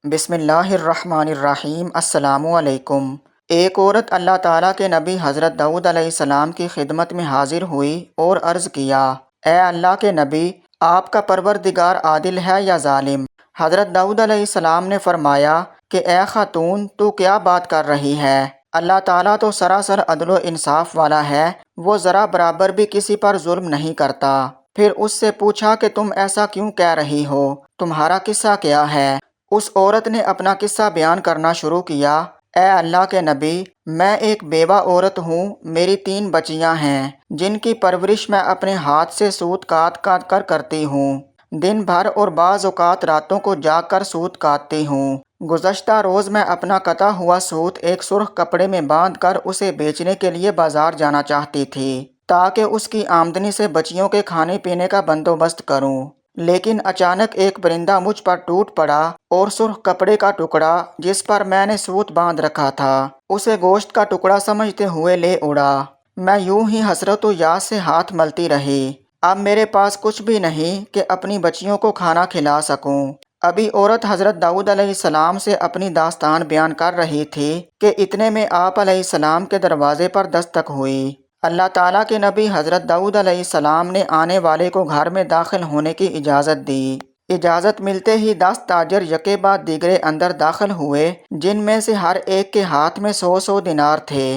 بسم اللہ الرحمن الرحیم۔ السلام علیکم۔ ایک عورت اللہ تعالیٰ کے نبی حضرت داؤد علیہ السلام کی خدمت میں حاضر ہوئی اور عرض کیا، اے اللہ کے نبی، آپ کا پروردگار عادل ہے یا ظالم؟ حضرت داؤد علیہ السلام نے فرمایا کہ اے خاتون، تو کیا بات کر رہی ہے؟ اللہ تعالیٰ تو سراسر عدل و انصاف والا ہے، وہ ذرا برابر بھی کسی پر ظلم نہیں کرتا۔ پھر اس سے پوچھا کہ تم ایسا کیوں کہہ رہی ہو؟ تمہارا قصہ کیا ہے؟ اس عورت نے اپنا قصہ بیان کرنا شروع کیا۔ اے اللہ کے نبی، میں ایک بیوہ عورت ہوں، میری 3 بچیاں ہیں جن کی پرورش میں اپنے ہاتھ سے سوت کاٹ کاٹ کر کرتی ہوں۔ دن بھر اور بعض اوقات راتوں کو جاگ کر سوت کاٹتی ہوں۔ گزشتہ روز میں اپنا کٹا ہوا سوت ایک سرخ کپڑے میں باندھ کر اسے بیچنے کے لیے بازار جانا چاہتی تھی تاکہ اس کی آمدنی سے بچیوں کے کھانے پینے کا بندوبست کروں، لیکن اچانک ایک پرندہ مجھ پر ٹوٹ پڑا اور سرخ کپڑے کا ٹکڑا جس پر میں نے سوت باندھ رکھا تھا اسے گوشت کا ٹکڑا سمجھتے ہوئے لے اڑا۔ میں یوں ہی حسرت و یاس سے ہاتھ ملتی رہی۔ اب میرے پاس کچھ بھی نہیں کہ اپنی بچیوں کو کھانا کھلا سکوں۔ ابھی عورت حضرت داؤد علیہ السلام سے اپنی داستان بیان کر رہی تھی کہ اتنے میں آپ علیہ السلام کے دروازے پر دستک ہوئی۔ اللہ تعالیٰ کے نبی حضرت داؤد علیہ السلام نے آنے والے کو گھر میں داخل ہونے کی اجازت دی۔ اجازت ملتے ہی 10 تاجر یکے بعد دیگرے اندر داخل ہوئے، جن میں سے ہر ایک کے ہاتھ میں 100 دینار تھے۔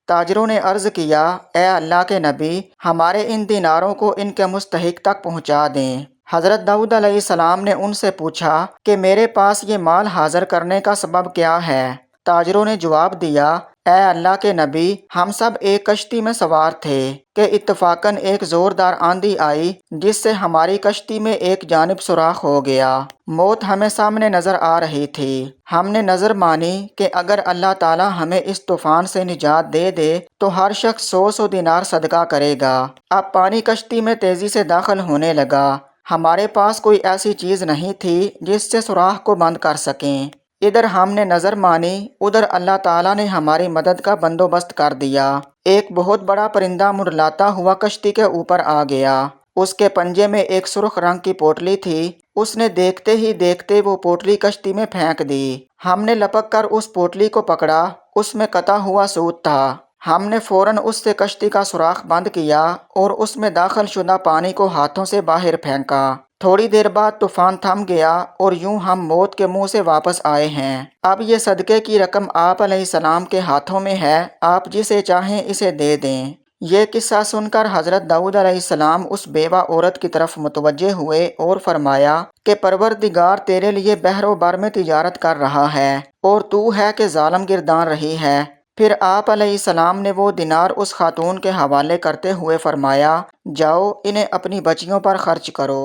تاجروں نے عرض کیا، اے اللہ کے نبی، ہمارے ان دیناروں کو ان کے مستحق تک پہنچا دیں۔ حضرت داؤد علیہ السلام نے ان سے پوچھا کہ میرے پاس یہ مال حاضر کرنے کا سبب کیا ہے؟ تاجروں نے جواب دیا، اے اللہ کے نبی، ہم سب ایک کشتی میں سوار تھے کہ اتفاقاً ایک زوردار آندھی آئی جس سے ہماری کشتی میں ایک جانب سوراخ ہو گیا۔ موت ہمیں سامنے نظر آ رہی تھی۔ ہم نے نظر مانی کہ اگر اللہ تعالیٰ ہمیں اس طوفان سے نجات دے دے تو ہر شخص 100 دینار صدقہ کرے گا۔ اب پانی کشتی میں تیزی سے داخل ہونے لگا۔ ہمارے پاس کوئی ایسی چیز نہیں تھی جس سے سوراخ کو بند کر سکیں۔ ادھر ہم نے نظر مانی، ادھر اللہ تعالیٰ نے ہماری مدد کا بندوبست کر دیا۔ ایک بہت بڑا پرندہ منڈلاتا ہوا کشتی کے اوپر آ گیا۔ اس کے پنجے میں ایک سرخ رنگ کی پوٹلی تھی۔ اس نے دیکھتے ہی دیکھتے وہ پوٹلی کشتی میں پھینک دی۔ ہم نے لپک کر اس پوٹلی کو پکڑا، اس میں کتا ہوا سوت تھا۔ ہم نے فوراً اس سے کشتی کا سوراخ بند کیا اور اس میں داخل شدہ پانی کو ہاتھوں سے باہر پھینکا۔ تھوڑی دیر بعد طوفان تھم گیا اور یوں ہم موت کے منہ سے واپس آئے ہیں۔ اب یہ صدقے کی رقم آپ علیہ السلام کے ہاتھوں میں ہے، آپ جسے چاہیں اسے دے دیں۔ یہ قصہ سن کر حضرت داؤد علیہ السلام اس بیوہ عورت کی طرف متوجہ ہوئے اور فرمایا کہ پروردگار تیرے لیے بحر و بر میں تجارت کر رہا ہے اور تو ہے کہ ظالم گردان رہی ہے۔ پھر آپ علیہ السلام نے وہ دینار اس خاتون کے حوالے کرتے ہوئے فرمایا، جاؤ انہیں اپنی بچیوں پر خرچ کرو۔